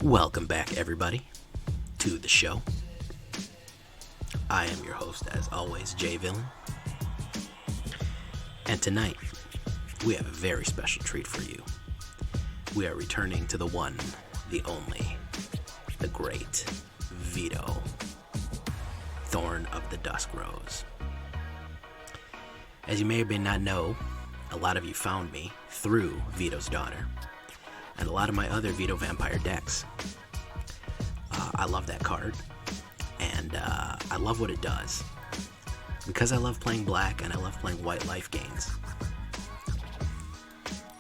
Welcome back, everybody, to the show. I am your host, as always, Jay Villain. And tonight, we have a very special treat for you. We are returning to the one, the only, the great Vito, Thorn of the Dusk Rose. As you may or may not know, a lot of you found me through Vito's daughter, and a lot of my other Vito Vampire decks. I love that card, and I love what it does. Because I love playing black and I love playing white life gains.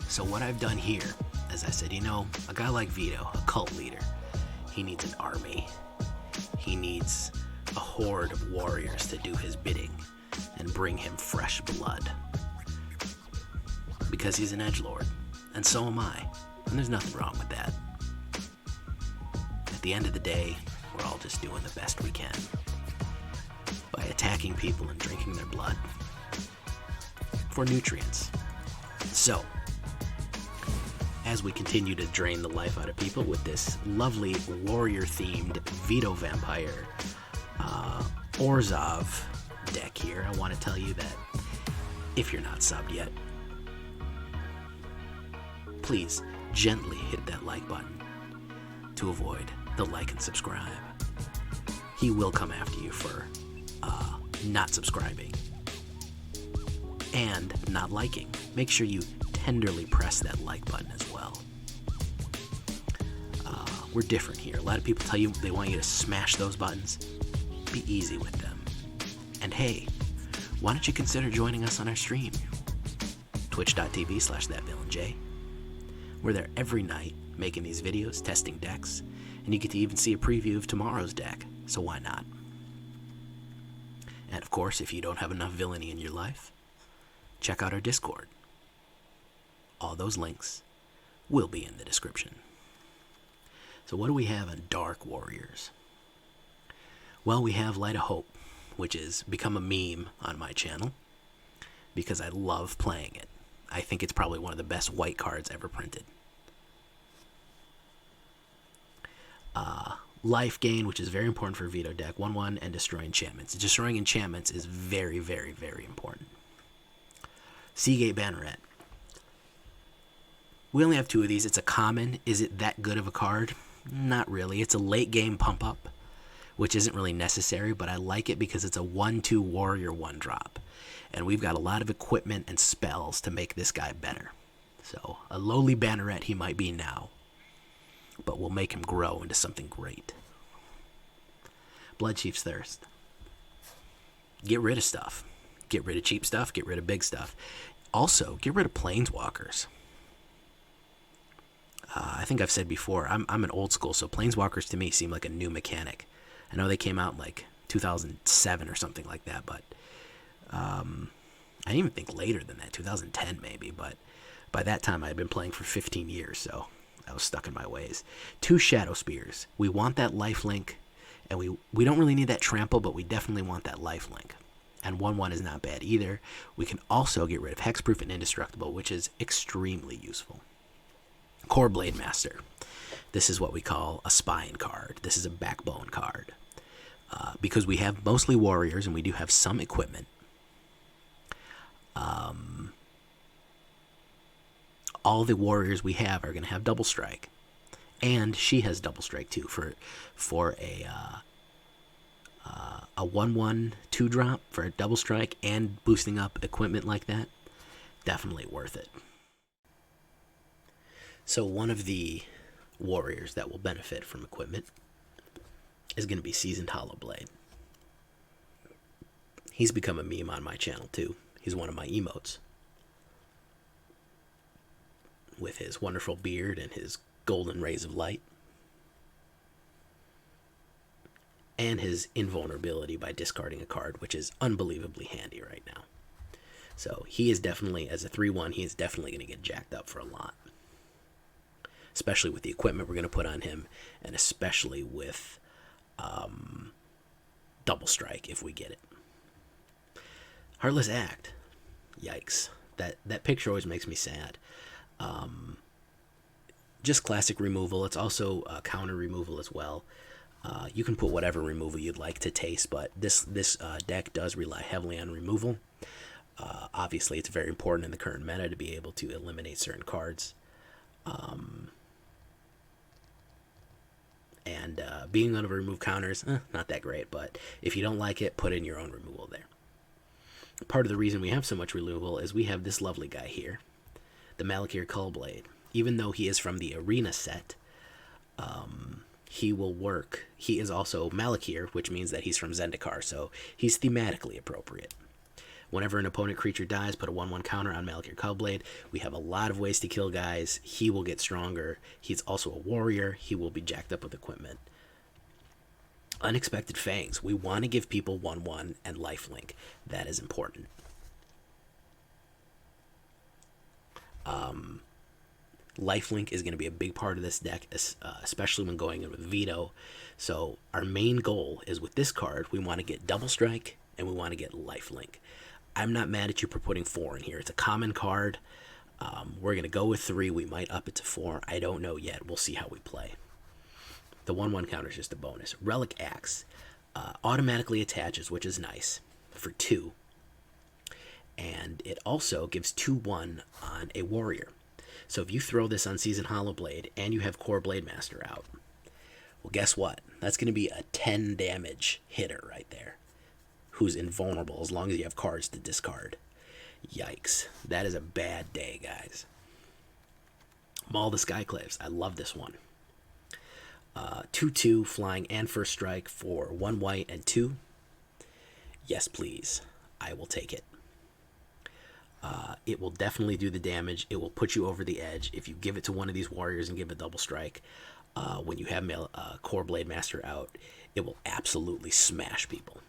So what I've done here, as I said, a guy like Vito, a cult leader, he needs an army. He needs a horde of warriors to do his bidding and bring him fresh blood. Because he's an edgelord, and so am I. And there's nothing wrong with that. At the end of the day, we're all just doing the best we can by attacking people and drinking their blood for nutrients. So, as we continue to drain the life out of people with this lovely warrior-themed Vito Vampire Orzhov deck here, I want to tell you that if you're not subbed yet, please gently hit that like button to avoid the like and subscribe. He will come after you for not subscribing and not liking. Make sure you tenderly press that like button as well. We're different here. A lot of people tell you they want you to smash those buttons. Be easy with them. And hey, why don't you consider joining us on our stream? Twitch.tv/thatvillainj. We're there every night making these videos, testing decks, and you get to even see a preview of tomorrow's deck, so why not? And of course, if you don't have enough villainy in your life, check out our Discord. All those links will be in the description. So what do we have on Dark Warriors? Well, we have Light of Hope, which has become a meme on my channel because I love playing it. I think it's probably one of the best white cards ever printed. Life gain, which is very important for Vito deck, 1/1, and destroy enchantments. Destroying enchantments is very, very, very important. Sea Gate Banneret. We only have two of these. It's a common. Is it that good of a card? Not really. It's a late game pump up, which isn't really necessary, but I like it because it's a 1/2 warrior 1-drop. And we've got a lot of equipment and spells to make this guy better. So, a lowly Banneret he might be now, but we'll make him grow into something great. Bloodchief's Thirst. Get rid of stuff. Get rid of cheap stuff, get rid of big stuff. Also, get rid of Planeswalkers. I think I've said before, I'm an old school, so Planeswalkers to me seem like a new mechanic. I know they came out in like 2007 or something like that, but I didn't even think later than that, 2010 maybe, but by that time I had been playing for 15 years, so I was stuck in my ways. 2 Shadowspears. We want that lifelink, and we don't really need that trample, but we definitely want that lifelink. And 1/1 is not bad either. We can also get rid of Hexproof and Indestructible, which is extremely useful. Kor Blademaster. This is what we call a spine card. This is a backbone card. Because we have mostly warriors and we do have some equipment, all the warriors we have are going to have double strike. And she has double strike too for a 1/1 2-drop for a double strike and boosting up equipment like that. Definitely worth it. So one of the warriors that will benefit from equipment is going to be Seasoned Hallowblade. He's become a meme on my channel too. He's one of my emotes. With his wonderful beard and his golden rays of light. And his invulnerability by discarding a card, which is unbelievably handy right now. So he is definitely, as a 3/1, he is definitely going to get jacked up for a lot. Especially with the equipment we're going to put on him, and especially with double strike if we get it. Heartless Act. Yikes. That picture always makes me sad. just classic removal. It's also counter removal as well. You can put whatever removal you'd like to taste, but this deck does rely heavily on removal. Obviously, it's very important in the current meta to be able to eliminate certain cards. And being able to remove counters, not that great, but if you don't like it, put in your own removal there. Part of the reason we have so much removal is we have this lovely guy here, the Malakir Cullblade. Even though he is from the Arena set, he will work. He is also Malakir, which means that he's from Zendikar, so he's thematically appropriate. Whenever an opponent creature dies, put a 1/1 counter on Malakir Cullblade. We have a lot of ways to kill guys. He will get stronger. He's also a warrior. He will be jacked up with equipment. Unexpected Fangs. We want to give people 1/1 and lifelink. That is important. Lifelink is going to be a big part of this deck, especially when going in with Vito. So our main goal is with this card, we want to get Double Strike and we want to get lifelink. I'm not mad at you for putting 4 in here. It's a common card. We're going to go with 3. We might up it to 4. I don't know yet. We'll see how we play. The 1/1 counter is just a bonus. Relic Axe automatically attaches, which is nice, for 2. And it also gives 2/1 on a warrior. So if you throw this on Seasoned Hallowblade and you have Kor Blademaster out, well, guess what? That's going to be a 10 damage hitter right there, who's invulnerable as long as you have cards to discard. Yikes. That is a bad day, guys. Maul the Skyclaves. I love this one. 2/2 flying and first strike for 1 white and 2. Yes, please. I will take it. It will definitely do the damage. It will put you over the edge. If you give it to one of these warriors and give a double strike, when you have Kor Blademaster out, it will absolutely smash people.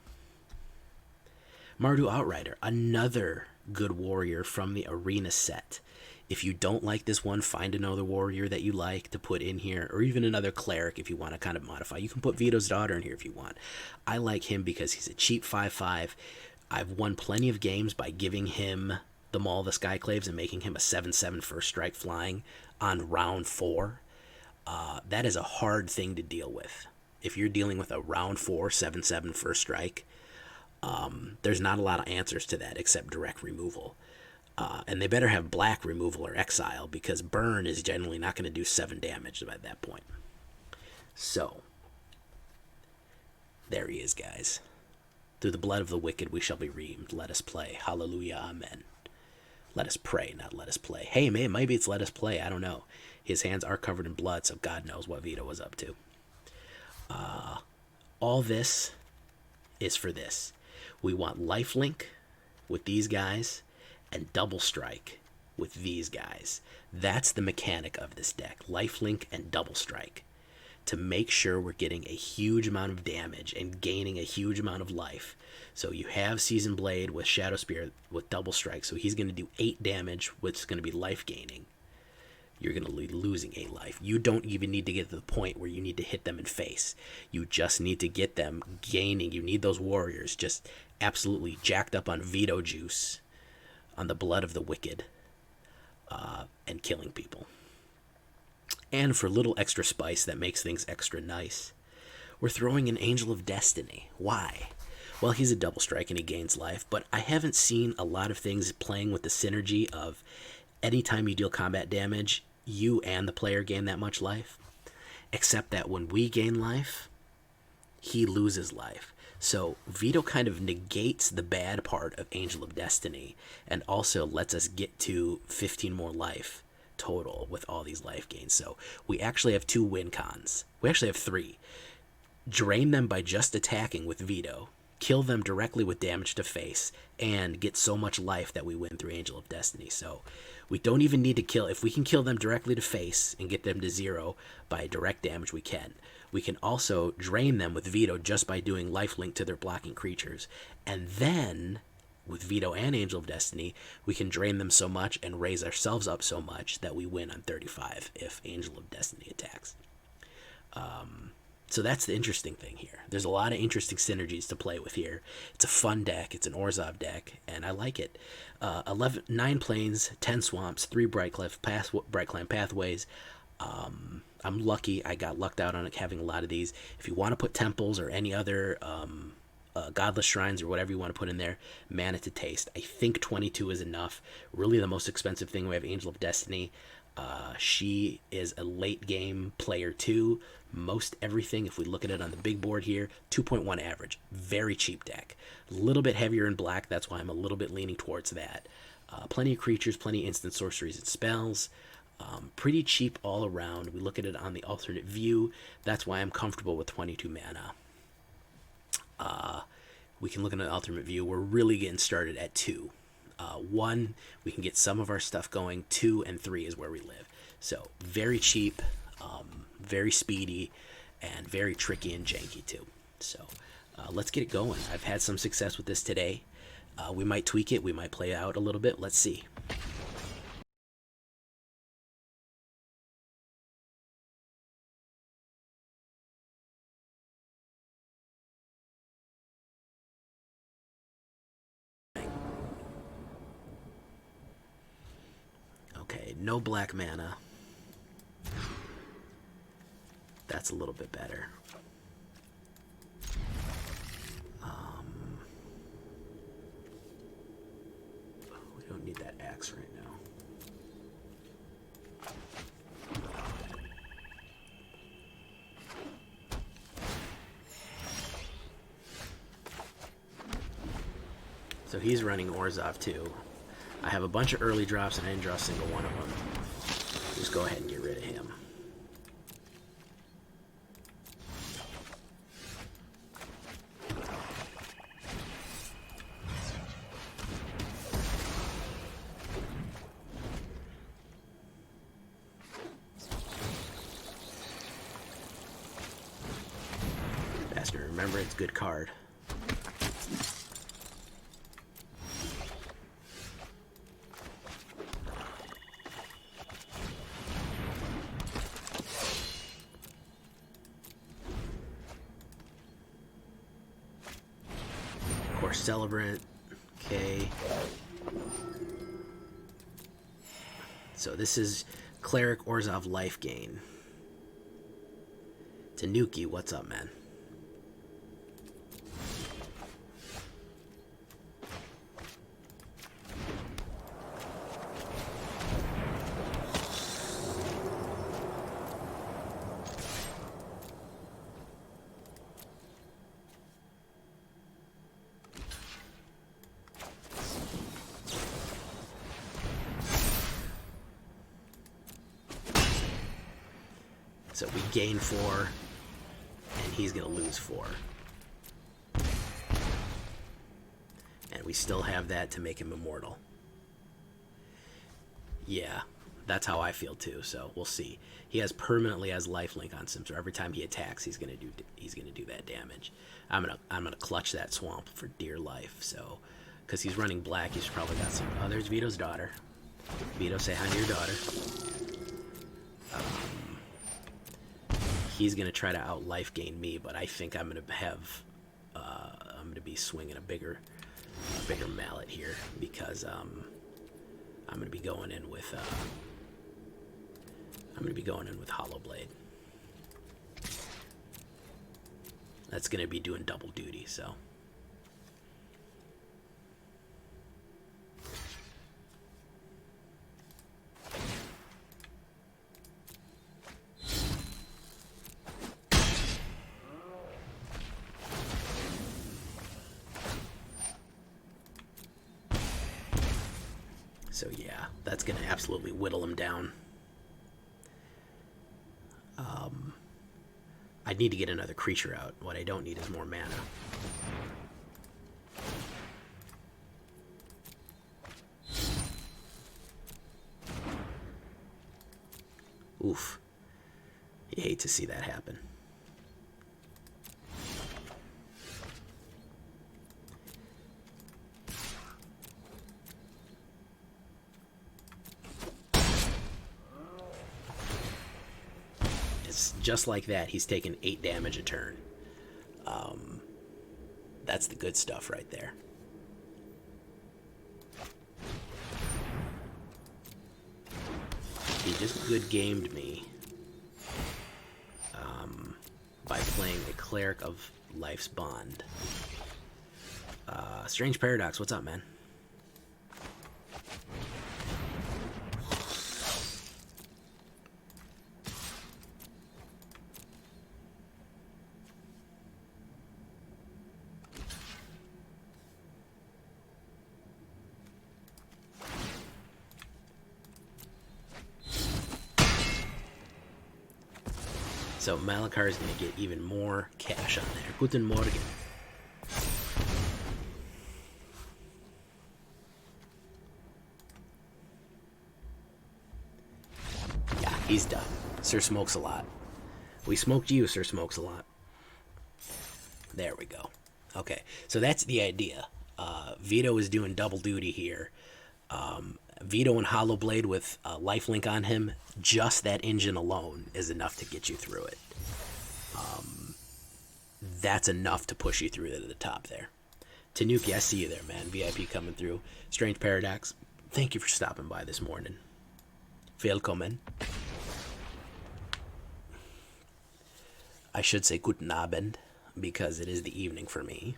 Mardu Outrider, another good warrior from the Arena set. If you don't like this one, find another warrior that you like to put in here, or even another cleric if you want to kind of modify. You can put Vito's daughter in here if you want. I like him because he's a cheap 5/5. I've won plenty of games by giving him the Maul the Skyclaves and making him a 7/7 first strike flying on round 4. That is a hard thing to deal with. If you're dealing with a round 4 7/7 first strike, there's not a lot of answers to that except direct removal. And they better have black removal or exile, because burn is generally not going to do 7 damage at that point. So, there he is, guys. Through the blood of the wicked we shall be redeemed. Let us play. Hallelujah, amen. Let us pray, not let us play. Hey, man, maybe it's let us play. I don't know. His hands are covered in blood, so God knows what Vito was up to. All this is for this. We want lifelink with these guys and double strike with these guys. That's the mechanic of this deck. Lifelink and double strike. To make sure we're getting a huge amount of damage and gaining a huge amount of life. So you have Seasoned Blade with Shadowspear with double strike, so he's going to do 8 damage, which is going to be life gaining. You're going to be losing 8 life. You don't even need to get to the point where you need to hit them in face. You just need to get them gaining. You need those warriors just absolutely jacked up on Vito juice, on the blood of the wicked, and killing people. And for a little extra spice that makes things extra nice, we're throwing an Angel of Destiny. Why? Well, he's a double strike and he gains life, but I haven't seen a lot of things playing with the synergy of anytime you deal combat damage, you and the player gain that much life. Except that when we gain life, he loses life. So Vito kind of negates the bad part of Angel of Destiny and also lets us get to 15 more life total with all these life gains. So we actually have 2 win cons. We actually have 3. Drain them by just attacking with Vito, kill them directly with damage to face, and get so much life that we win through Angel of Destiny. So we don't even need to kill. If we can kill them directly to face and get them to 0 by direct damage, we can. We can also drain them with Vito just by doing lifelink to their blocking creatures. And then, with Vito and Angel of Destiny, we can drain them so much and raise ourselves up so much that we win on 35 if Angel of Destiny attacks. So that's the interesting thing here. There's a lot of interesting synergies to play with here. It's a fun deck. It's an Orzhov deck, and I like it. 9 plains, 10 swamps, 3 Brightclimb Pathways. I'm lucky. I got lucked out on having a lot of these. If you want to put temples or any other godless shrines or whatever you want to put in there, mana to taste. I think 22 is enough. Really the most expensive thing, we have Angel of Destiny. She is a late game player too. Most everything, if we look at it on the big board here, 2.1 average. Very cheap deck. A little bit heavier in black, that's why I'm a little bit leaning towards that. Plenty of creatures, plenty of instant sorceries and spells. Pretty cheap all around. We look at it on the alternate view. That's why I'm comfortable with 22 mana. We can look at an alternate view. We're really getting started at 2. 1, we can get some of our stuff going. 2 and 3 is where we live. So very cheap, very speedy, and very tricky and janky too. So let's get it going. I've had some success with this today. We might tweak it. We might play it out a little bit. Let's see. Okay, no black mana. That's a little bit better. We don't need that axe right now. So he's running Orzhov too. I have a bunch of early drops and I didn't draw a single one of them. Just go ahead and get rid of him. Bastard, remember it's a good card. Celebrant. Okay. So this is Cleric Orzhov life gain. Tanuki, what's up, man? So we gain 4, and he's going to lose 4. And we still have that to make him immortal. Yeah, that's how I feel too, so we'll see. He permanently has lifelink on him, so every time he attacks, he's going to do that damage. I'm gonna clutch that swamp for dear life, so because he's running black, he's probably got some. Oh, there's Vito's daughter. Vito, say hi to your daughter. He's gonna try to out life gain me, but I think I'm gonna have I'm gonna be swinging a bigger mallet here because I'm gonna be going in with Hallowblade. That's gonna be doing double duty, so. So yeah, that's going to absolutely whittle him down. I need to get another creature out. What I don't need is more mana. Oof. You hate to see that happen. Just like that, he's taken 8 damage a turn. That's the good stuff right there. He just good gamed me Cleric of Life's Bond. Strange Paradox, what's up, man? So Malakir is going to get even more cash on there. Guten Morgen. Yeah, he's done. Sir Smokes a lot. We smoked you, Sir Smokes a lot. There we go. Okay, so that's the idea. Vito is doing double duty here. Vito and Hallowblade with lifelink on him, just that engine alone is enough to get you through it. That's enough to push you through to the top there. Tanuki, I see you there, man. VIP coming through. Strange Paradox, thank you for stopping by this morning. Willkommen. I should say guten Abend, because it is the evening for me.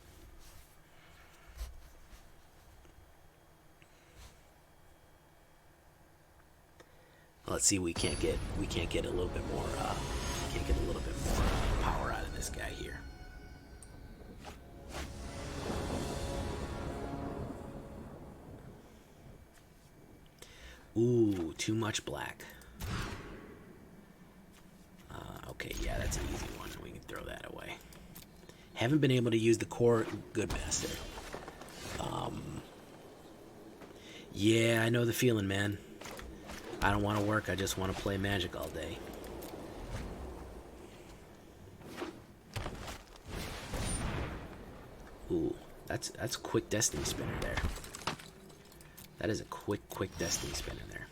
Let's see, we can't get a little bit more power out of this guy here. Ooh, too much black. Okay, yeah, that's an easy one. We can throw that away. Haven't been able to use the Kor Blademaster. Yeah, I know the feeling, man. I don't want to work, I just want to play Magic all day. Ooh, that's quick Destiny Spinner there. That is a quick Destiny Spinner there.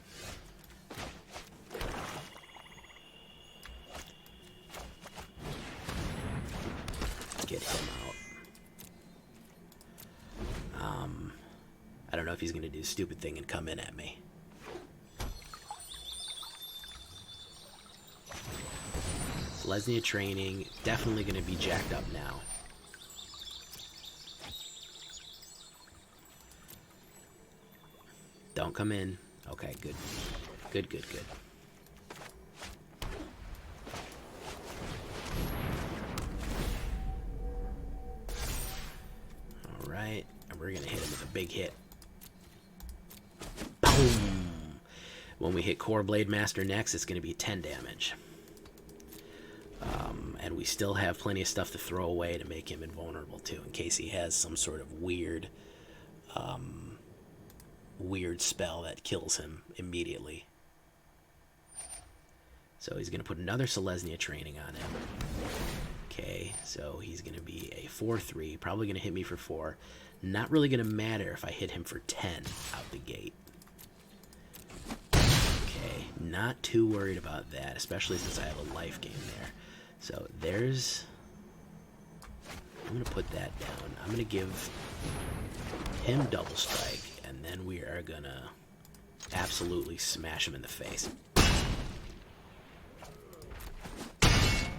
Let's get him out. I don't know if he's going to do a stupid thing and come in at me. Lesnia training, definitely going to be jacked up now. Don't come in. Okay, good. Good. Alright, and we're going to hit him with a big hit. Boom! When we hit Kor Blademaster next, it's going to be 10 damage. And we still have plenty of stuff to throw away to make him invulnerable too, in case he has some sort of weird spell that kills him immediately. So he's going to put another Selesnya training on him. Okay, so he's going to be a 4-3, probably going to hit me for 4. Not really going to matter if I hit him for 10 out the gate. Okay, not too worried about that, especially since I have a life gain there. So there's... I'm going to put that down. I'm going to give him double strike, and then we are going to absolutely smash him in the face.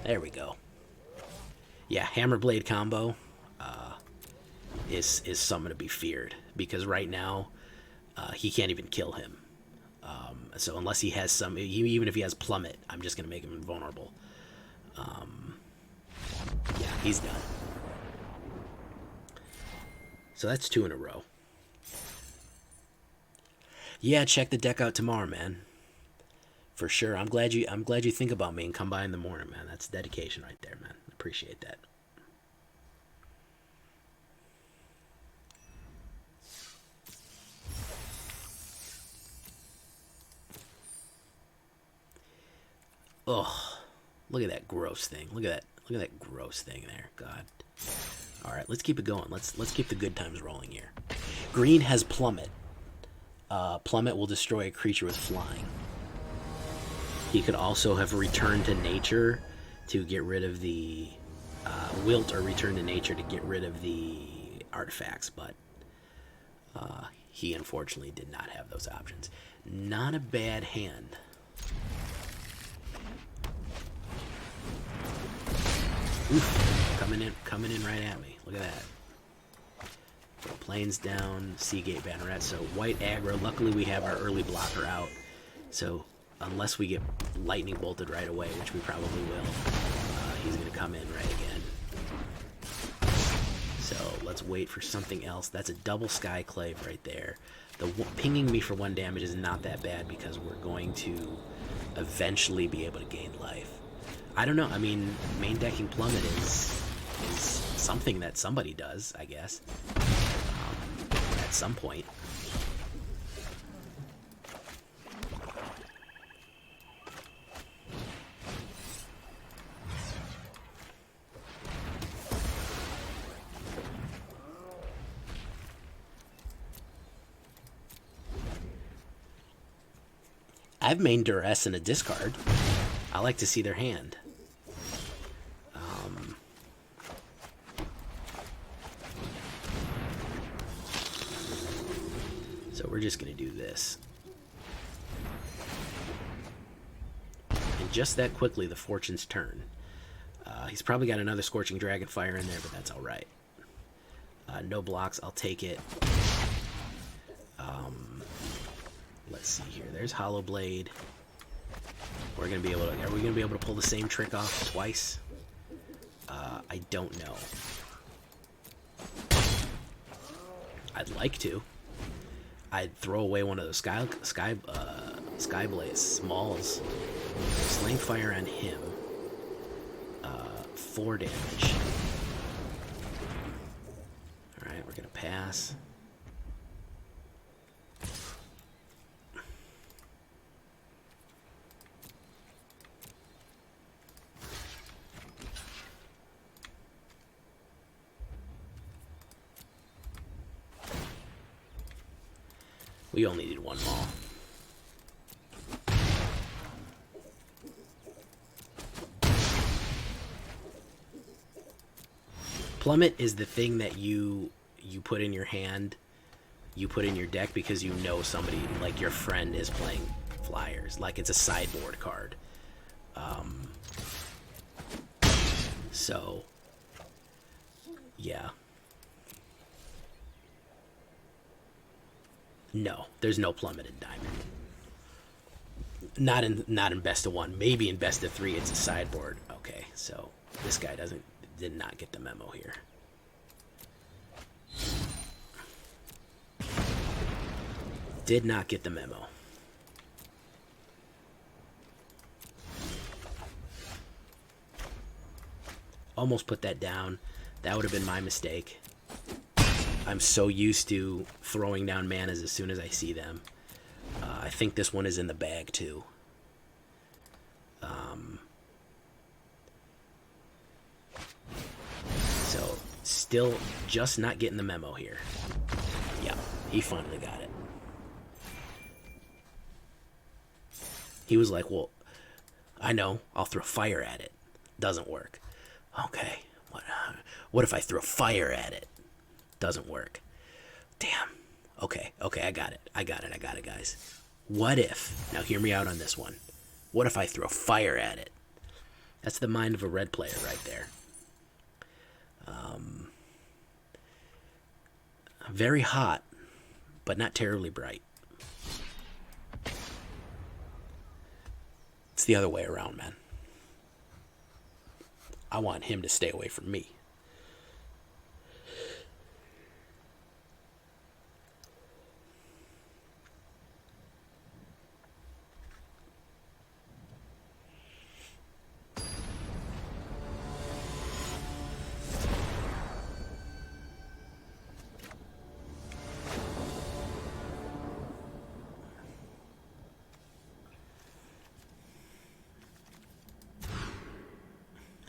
There we go. Yeah, hammer blade combo is something to be feared, because right now he can't even kill him. So unless he has some, even if he has plummet, I'm just going to make him invulnerable. Yeah, he's done. So that's 2 in a row. Yeah, check the deck out tomorrow, man. For sure. I'm glad you think about me and come by in the morning, man. That's dedication right there, man. Appreciate that. Oh, look at that gross thing. Look at that gross thing there. God. All right, let's keep it going. Let's keep the good times rolling here. Green has plummet. Plummet will destroy a creature with flying. He could also have returned to nature to get rid of the wilt, or return to nature to get rid of the artifacts, but he unfortunately did not have those options. Not a bad hand. Oof. coming in right at me. Look at that. Plains down, Sea Gate Banneret. So white aggro. Luckily we have our early blocker out. So unless we get lightning bolted right away, which we probably will, he's going to come in right again. So let's wait for something else. That's a double Skyclave right there. The pinging me for 1 damage is not that bad because we're going to eventually be able to gain life. I don't know. I mean, main decking Plummet is something that somebody does, I guess, at some point. I've mained Duress in a discard. I like to see their hand. So we're just going to do this. And just that quickly, the Fortune's turn. He's probably got another Scorching Dragonfire in there, but that's alright. No blocks, I'll take it. Let's see here. There's Hallowblade. We're gonna be able to. Are we gonna be able to pull the same trick off twice? I don't know. I'd like to. I'd throw away one of those Skyblade Smalls. Sling Fire on him. 4 damage. All right, we're gonna pass. We only need 1 Maul. Plummet is the thing that you put in your hand, you put in your deck because you know somebody, like your friend, is playing Flyers. Like it's a sideboard card. So, yeah. No, there's no Plummet in Diamond. Not in best of 1. Maybe in best of 3 it's a sideboard. Okay, so this guy did not get the memo here. Did not get the memo. Almost put that down. That would have been my mistake. I'm so used to throwing down manas as soon as I see them. I think this one is in the bag too. So still just not getting the memo here. Yeah, he finally got it. He was like, well, I know, I'll throw fire at it. Doesn't work. Okay, what if I throw fire at it? Doesn't work. Damn. Okay, I got it, guys. What if, now hear me out on this one. What if I throw fire at it? That's the mind of a red player right there. Very hot, but not terribly bright. It's the other way around, man. I want him to stay away from me.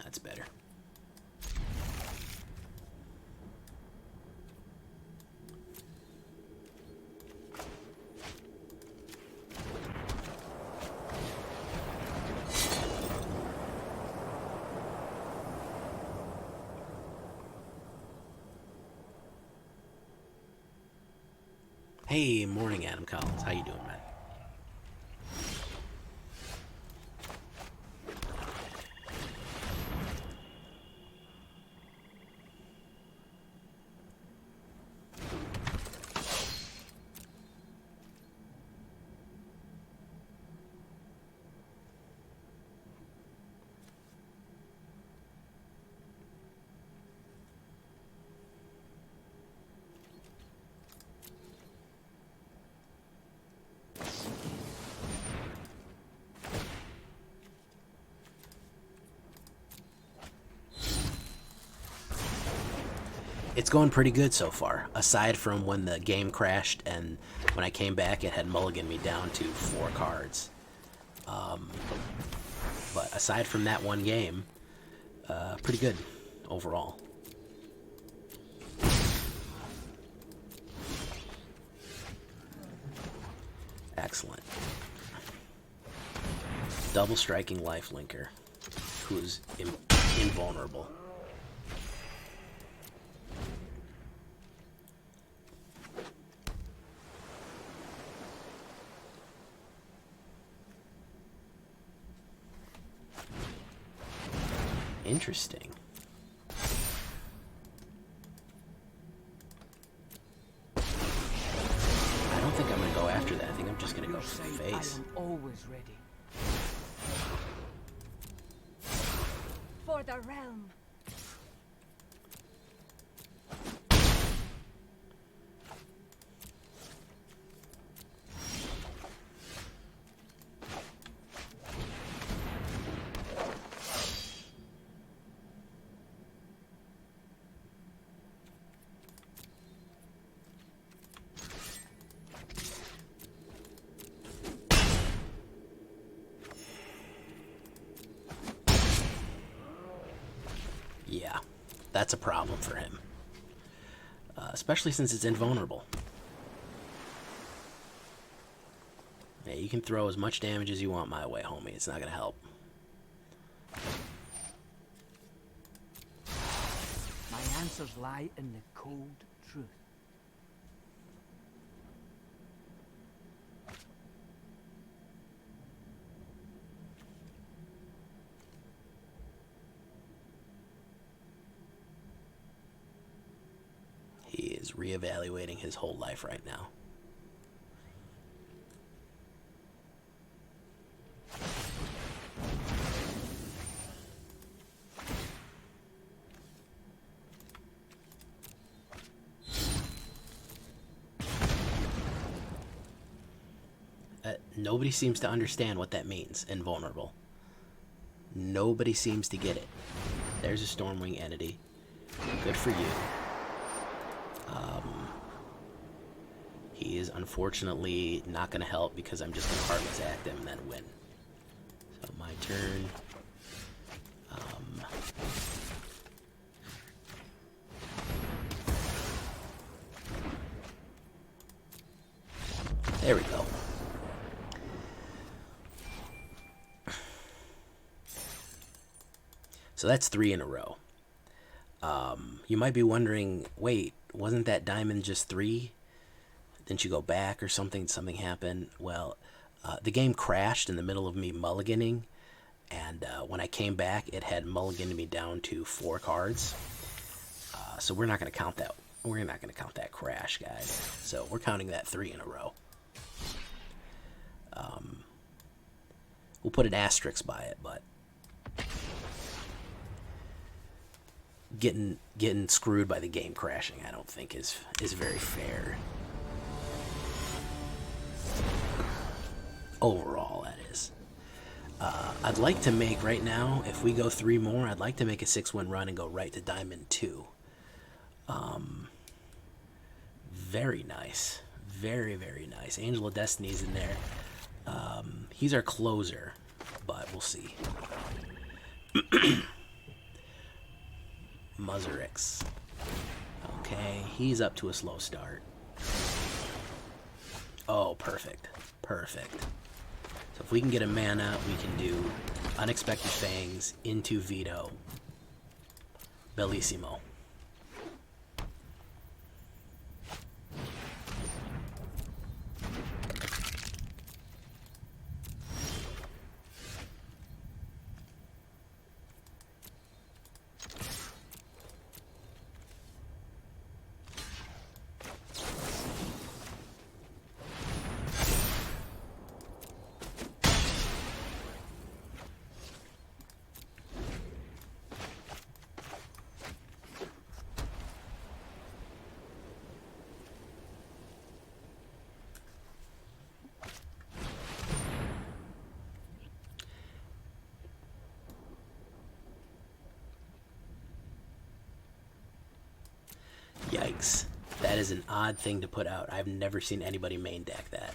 That's better. Hey, morning, Adam Collins. How you doing, man? It's going pretty good so far, aside from when the game crashed and when I came back it had mulliganed me down to 4 cards. But aside from that one game, pretty good overall. Excellent. Double striking lifelinker, who's invulnerable. Interesting. I don't think I'm gonna go after that. I think I'm just gonna go for the face. I am always ready. For the realm. Yeah, that's a problem for him. Especially since it's invulnerable. Yeah, you can throw as much damage as you want my way, homie. It's not going to help. My answers lie in the cold truth. He is reevaluating his whole life right now. Nobody seems to understand what that means, invulnerable. Nobody seems to get it. There's a Stormwing entity. Good for you. He is unfortunately not going to help because I'm just going to Heartless Act him and then win. So my turn. There we go. So that's 3 in a row. You might be wondering, wait, wasn't that diamond just 3? Didn't you go back or something? Something happened? Well, the game crashed in the middle of me mulliganing, and when I came back, it had mulliganed me down to 4 cards. So we're not going to count that. We're not going to count that crash, guys. So we're counting that 3 in a row. We'll put an asterisk by it, but getting screwed by the game crashing, I don't think is very fair. Overall, that is. I'd like to make right now, if we go 3 more, I'd like to make a 6-win run and go right to Diamond 2. Very nice. Very, very nice. Angel of Destiny's in there. He's our closer, but we'll see. Muzzerix. Okay, he's up to a slow start. Oh, perfect. Perfect. So if we can get a mana, we can do Unexpected Fangs into Vito. Bellissimo. is an odd thing to put out. I've never seen anybody main deck that.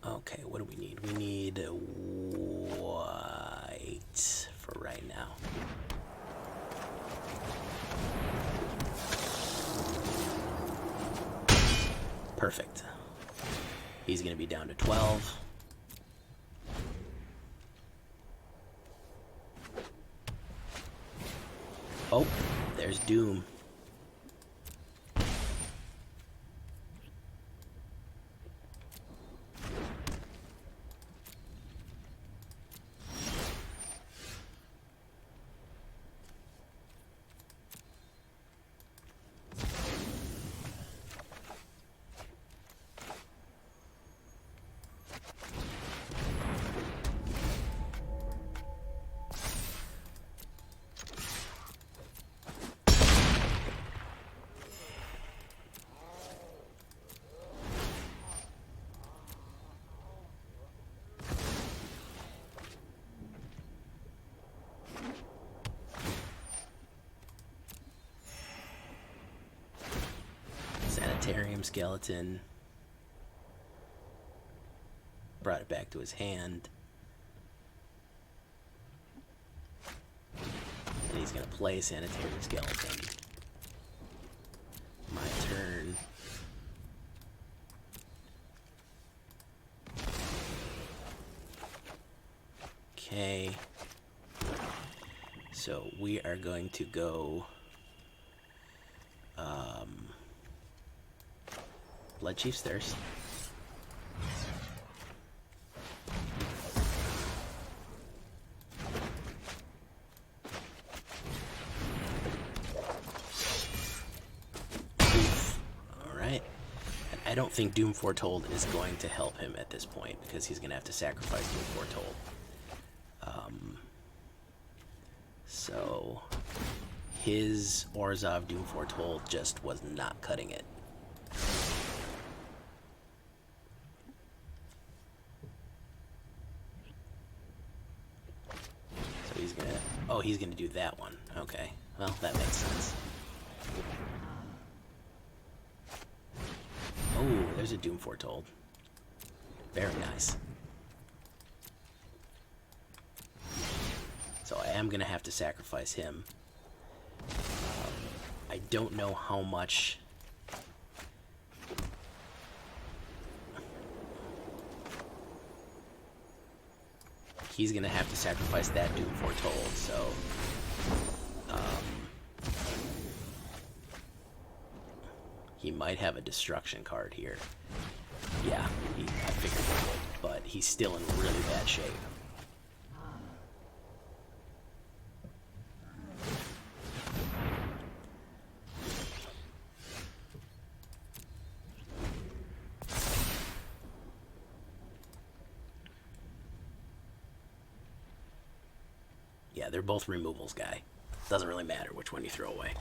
Okay, what do we need? We need white for right now. Perfect. He's going to be down to 12. Oh, there's Doom. Sanitarium skeleton. Brought it back to his hand. And he's going to play Sanitarium skeleton. My turn. Okay. So we are going to go Bloodchief's Thirst. Alright. I don't think Doom Foretold is going to help him at this point because he's going to have to sacrifice Doom Foretold. So his Orzhov Doom Foretold just was not cutting it. So he's gonna... Oh, he's gonna do that one. Okay. Well, that makes sense. Oh, there's a Doom Foretold. Very nice. So I am going to have to sacrifice him. I don't know how much... He's going to have to sacrifice that Doom Foretold, so... he might have a destruction card here. Yeah, I figured he would, but he's still in really bad shape. Yeah, they're both removals, guy. Doesn't really matter which one you throw away.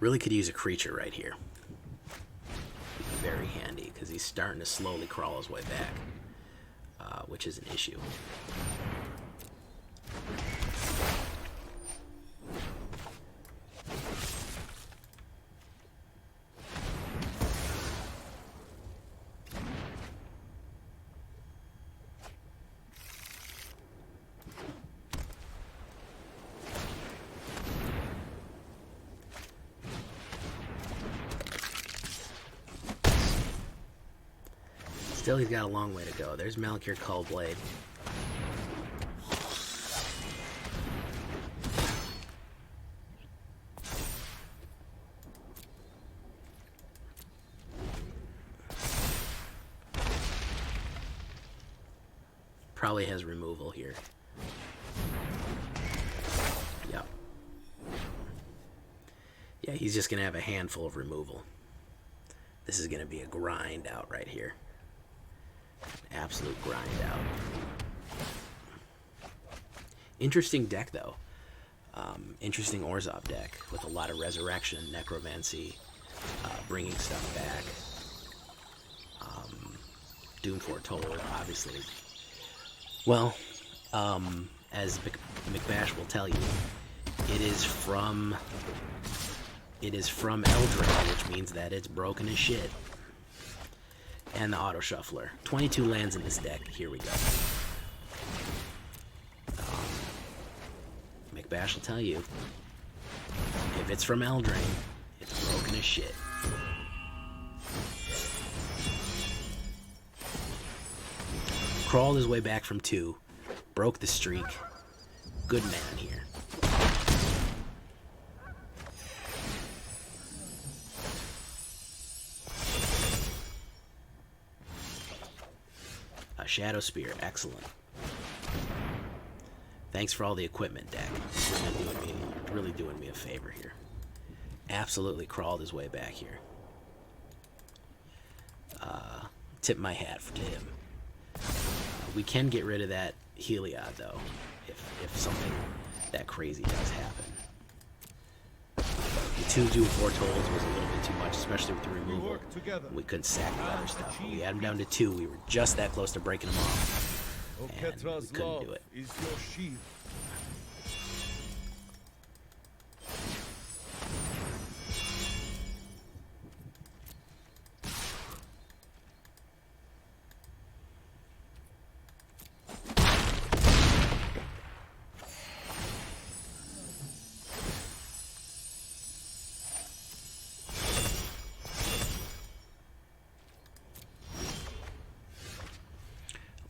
Really could use a creature right here. Very handy, because he's starting to slowly crawl his way back, which is an issue. Still, he's got a long way to go. There's Malakir Cullblade. Probably has removal here. Yep. Yeah, he's just going to have a handful of removal. This is going to be a grind out right here. Absolute grind out. Interesting deck, though. Interesting Orzhov deck with a lot of resurrection, necromancy, bringing stuff back. Doom Foretold, obviously. Well, as McBash will tell you, it is from Eldraine, which means that it's broken as shit. And the Auto Shuffler. 22 lands in this deck. Here we go. McBash will tell you, if it's from Eldraine, it's broken as shit. Crawled his way back from 2. Broke the streak. Good man here. A Shadowspear. Excellent. Thanks for all the equipment, deck. Really doing me a favor here. Absolutely crawled his way back here. Tip my hat to him. We can get rid of that Heliod, though, if something that crazy does happen. The 2 Doom Foretold was a little bit too much, especially with the removal. We couldn't sack the other stuff. When we had him down to 2, we were just that close to breaking him off, and we couldn't do it.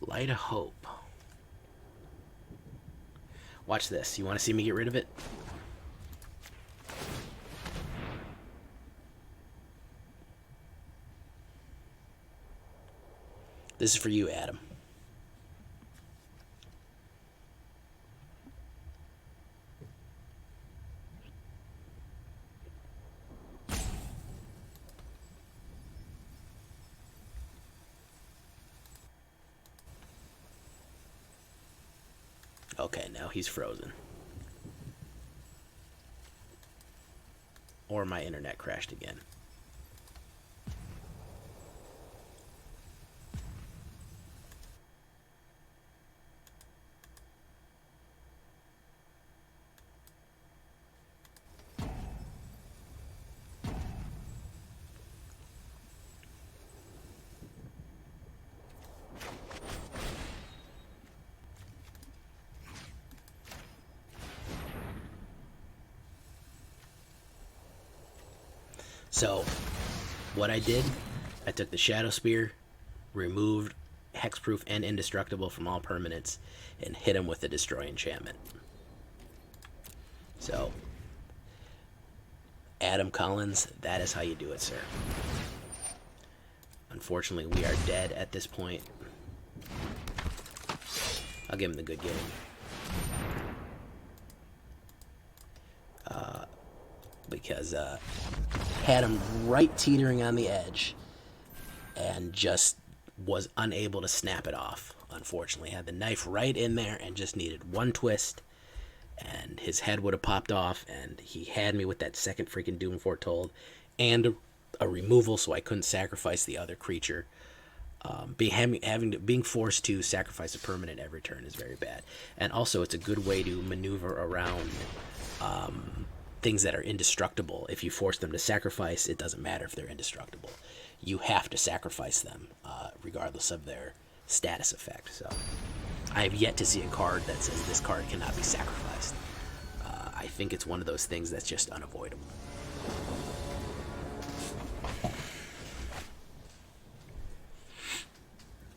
Light of Hope. Watch this. You want to see me get rid of it? This is for you, Adam. Okay, now he's frozen. Or my internet crashed again. So, what I did, I took the Shadowspear, removed Hexproof and Indestructible from all permanents, and hit him with the Destroy Enchantment. So, Adam Collins, that is how you do it, sir. Unfortunately, we are dead at this point. I'll give him the good game. Because had him right teetering on the edge and just was unable to snap it off, unfortunately. Had the knife right in there and just needed one twist, and his head would have popped off, and he had me with that second freaking Doom Foretold and a removal, so I couldn't sacrifice the other creature. Being forced to sacrifice a permanent every turn is very bad. And also, it's a good way to maneuver around things that are indestructible. If you force them to sacrifice, it doesn't matter if they're indestructible. You have to sacrifice them, regardless of their status effect. So, I have yet to see a card that says this card cannot be sacrificed. I think it's one of those things that's just unavoidable.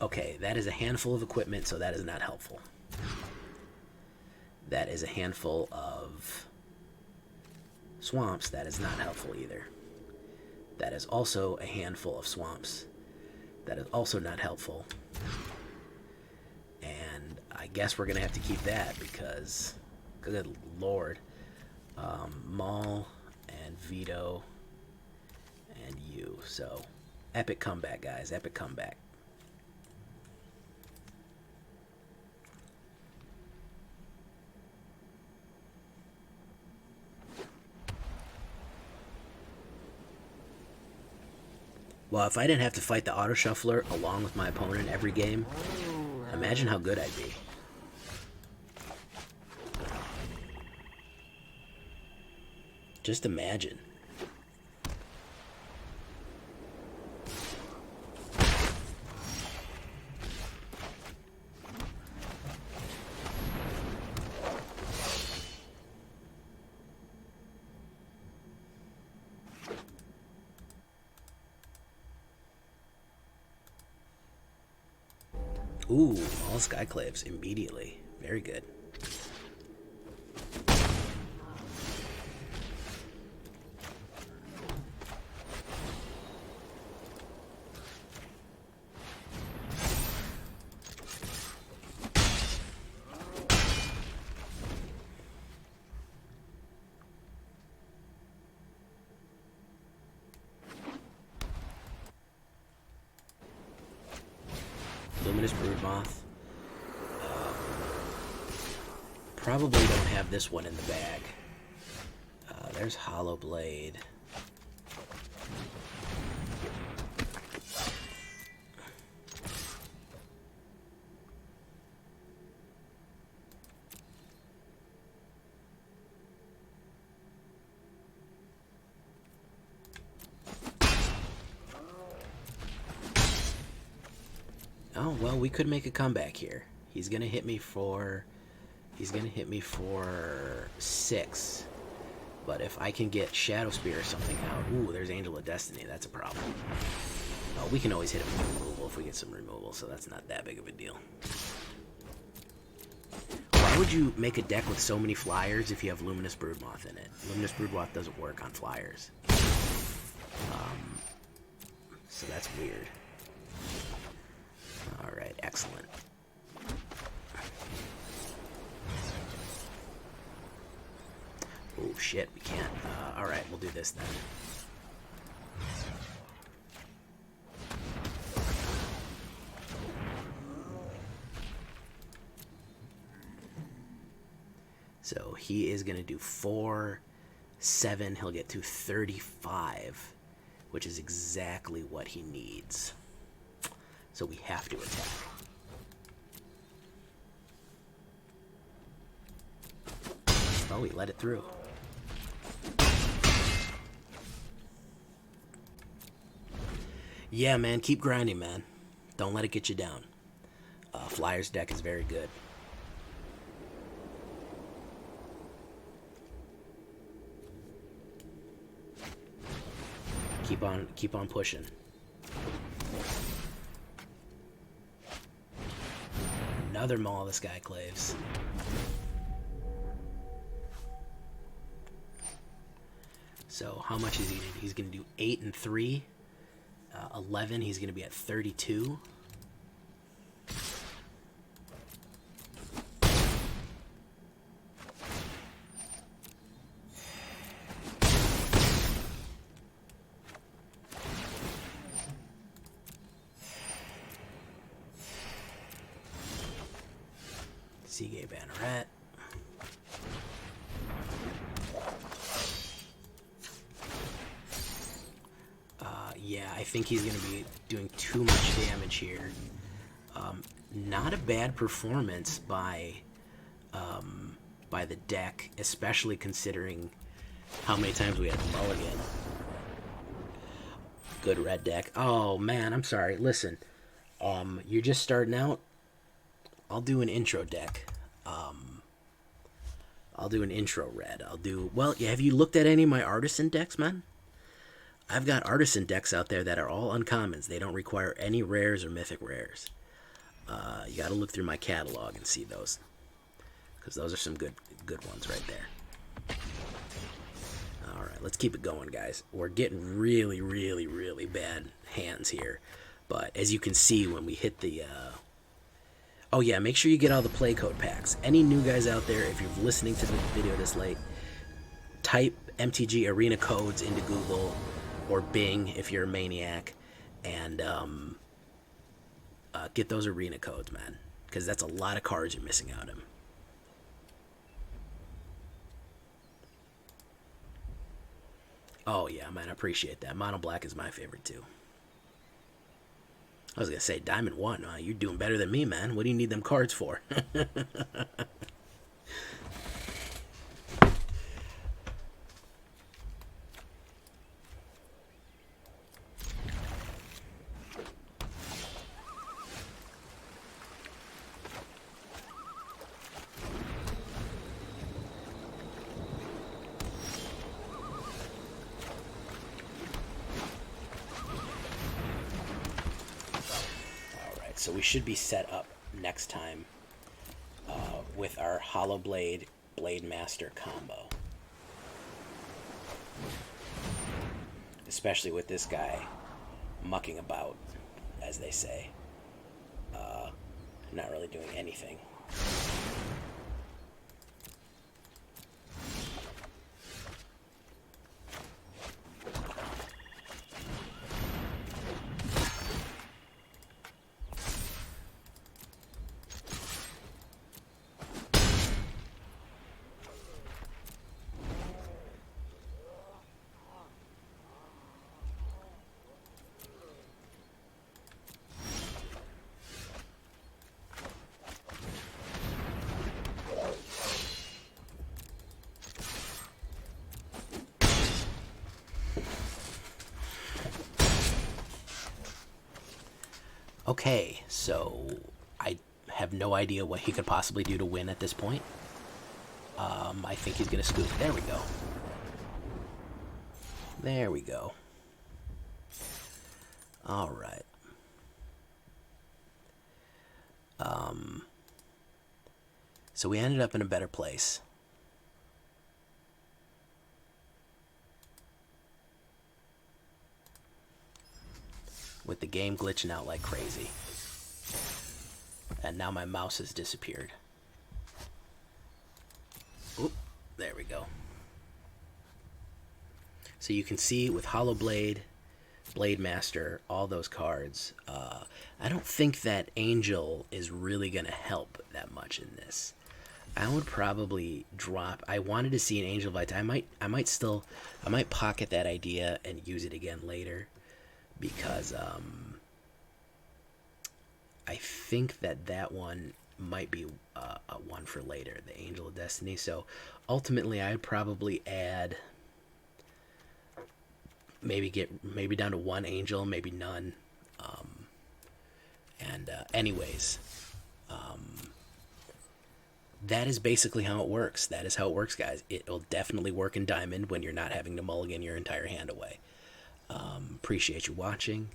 Okay, that is a handful of equipment, so that is not helpful. That is a handful of swamps. That is not helpful either. That is also a handful of swamps. That is also not helpful. And I guess we're going to have to keep that because, good lord, Maul and Vito and you. So, epic comeback, guys. Epic comeback. Well, if I didn't have to fight the auto shuffler along with my opponent every game, imagine how good I'd be. Just imagine. Ooh, all Skyclaves immediately. Very good. Luminous Broodmoth. Probably don't have this one in the bag. There's Hallowblade. Oh, well, we could make a comeback here. He's gonna hit me for 6. But if I can get Shadowspear or something out, ooh, there's Angel of Destiny. That's a problem. Oh, we can always hit him with removal if we get some removal, so that's not that big of a deal. Why would you make a deck with so many flyers if you have Luminous Broodmoth in it? Luminous Broodmoth doesn't work on flyers. So that's weird. Alright, excellent. Oh shit, we can't. Alright, we'll do this then. So he is going to do 4, 7. He'll get to 35, which is exactly what he needs. So we have to attack. Oh, we let it through. Yeah, man, keep grinding, man. Don't let it get you down. Flyers deck is very good. Keep on pushing. Another Maul of the Skyclaves. So how much is he? He's going to do 8 and 3. 11. He's going to be at 32. Sea Gate Banneret. Yeah, I think he's going to be doing too much damage here. Not a bad performance by the deck, especially considering how many times we had to mulligan. Good red deck. Oh man, I'm sorry. Listen, you're just starting out. I'll do an intro deck. I'll do an intro red. Well, have you looked at any of my artisan decks, man? I've got artisan decks out there that are all uncommons. They don't require any rares or mythic rares. You got to look through my catalog and see those, because those are some good ones right there. All right, let's keep it going, guys. We're getting really, really, really bad hands here, but as you can see when we hit the oh yeah, make sure you get all the play code packs. Any new guys out there, if you're listening to the video this late, type MTG arena codes into Google or Bing if you're a maniac, and get those arena codes, man, because that's a lot of cards you're missing out on. Oh yeah, man, I appreciate that. Mono Black is my favorite too. I was gonna say Diamond 1. You're doing better than me, man. What do you need them cards for? So we should be set up next time with our Hallowblade Blademaster combo. Especially with this guy mucking about, as they say. Not really doing anything. Okay, so I have no idea what he could possibly do to win at this point. I think he's going to scoop. There we go. There we go. All right. So we ended up in a better place. With the game glitching out like crazy. And now my mouse has disappeared. Oop, there we go. So you can see with Hallowblade, Blademaster, all those cards, I don't think that Angel is really going to help that much in this. I would probably drop. I wanted to see an Angel Vitality. I might pocket that idea and use it again later, because I think that one might be a one for later, the Angel of Destiny. So ultimately, I'd probably add, maybe down to one Angel, maybe none. Anyways, that is basically how it works. That is how it works, guys. It'll definitely work in Diamond when you're not having to mulligan your entire hand away. Appreciate you watching.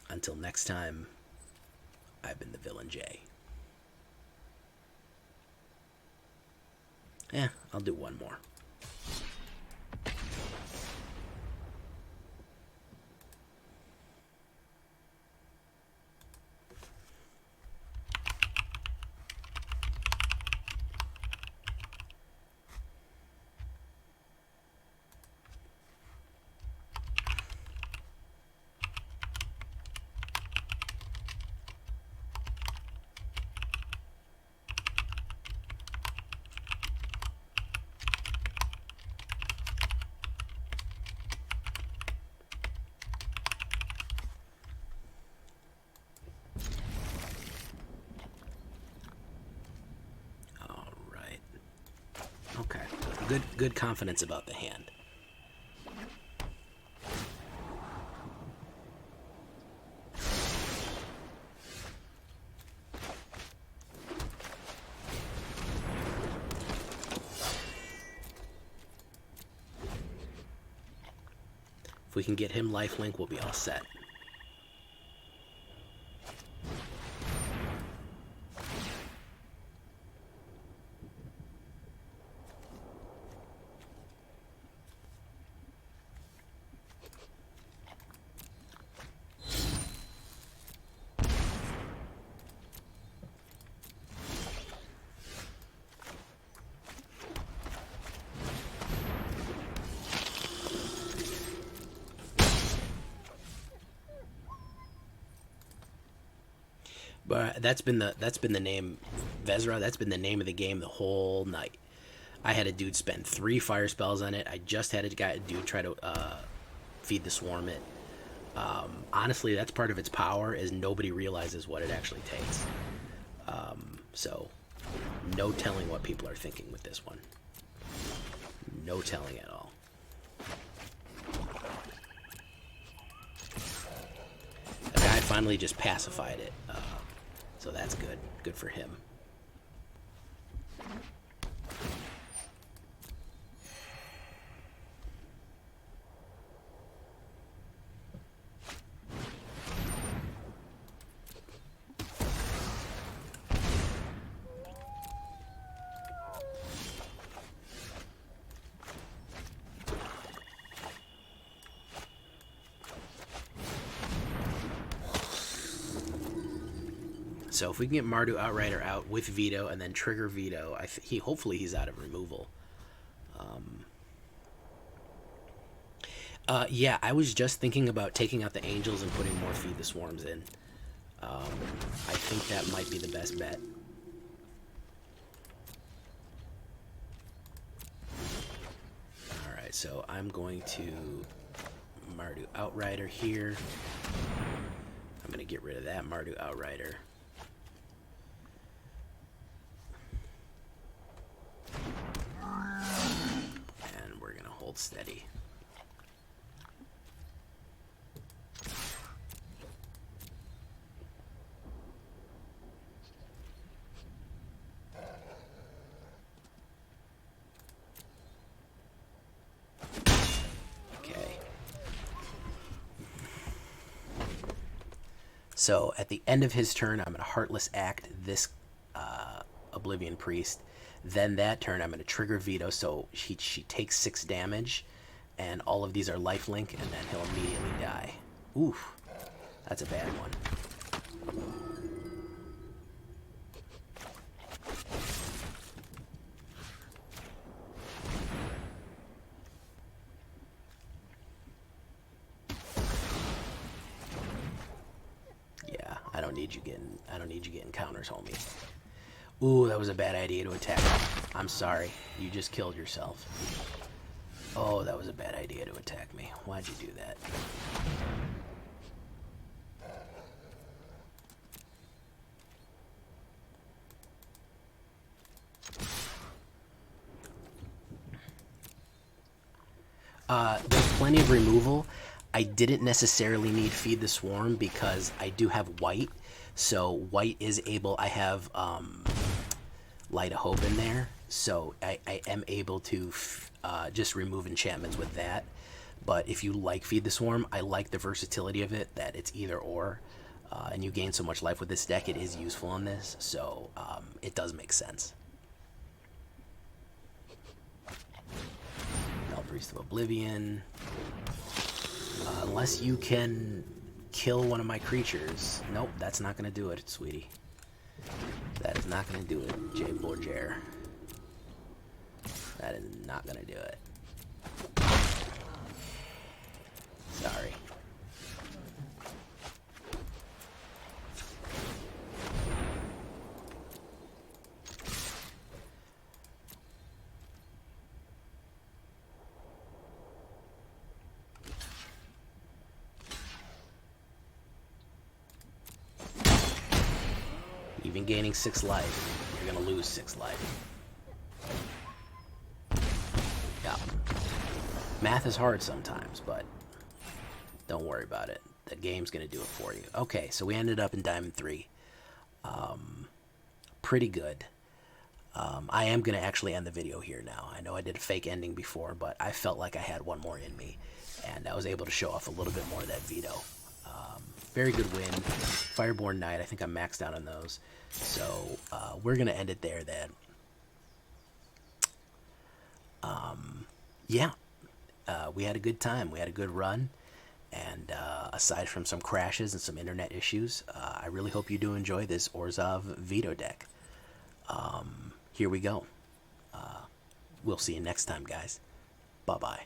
Until next time, I've been the Villain J. Yeah, I'll do one more. Okay, good confidence about the hand. If we can get him lifelink, we'll be all set. But that's been the name, Vezra. That's been the name of the game the whole night. I had a dude spend 3 fire spells on it. I just had a dude try to feed the swarm it. Honestly, that's part of its power, is nobody realizes what it actually takes. So, no telling what people are thinking with this one. No telling at all. The guy finally just pacified it, so that's good. Good for him. So if we can get Mardu Outrider out with Vito and then trigger Vito, hopefully he's out of removal. Yeah, I was just thinking about taking out the Angels and putting more Feed the Swarms in. I think that might be the best bet. Alright, so I'm going to Mardu Outrider here. I'm going to get rid of that Mardu Outrider. And we're going to hold steady. So at the end of his turn, I'm going to Heartless Act this Oblivion Priest. Then that turn, I'm going to trigger Vito, so she takes 6 damage, and all of these are lifelink, and then he'll immediately die. Oof, that's a bad one. I don't need you getting counters, homie. Ooh, that was a bad idea to attack. I'm sorry. You just killed yourself. Oh, that was a bad idea to attack me. Why'd you do that? There's plenty of removal. I didn't necessarily need Feed the Swarm because I do have white. So white is able, I have Light of Hope in there. So I am able to just remove enchantments with that. But if you like Feed the Swarm, I like the versatility of it, that it's either or. And you gain so much life with this deck, it is useful on this. So it does make sense. Priest of Oblivion. Unless you can kill one of my creatures. Nope, that's not going to do it, sweetie. That is not going to do it, Jay Borger. That is not going to do it. Sorry. Even gaining 6 life, you're gonna lose 6 life. Yeah. Math is hard sometimes, but don't worry about it. The game's gonna do it for you. Okay, so we ended up in Diamond 3. Pretty good. I am gonna actually end the video here now. I know I did a fake ending before, but I felt like I had one more in me, and I was able to show off a little bit more of that Vito. Very good win. Fireborn Knight, I think I'm maxed out on those. So we're going to end it there then. Yeah, we had a good time. We had a good run. And aside from some crashes and some internet issues, I really hope you do enjoy this Orzhov Vito deck. Here we go. We'll see you next time, guys. Bye-bye.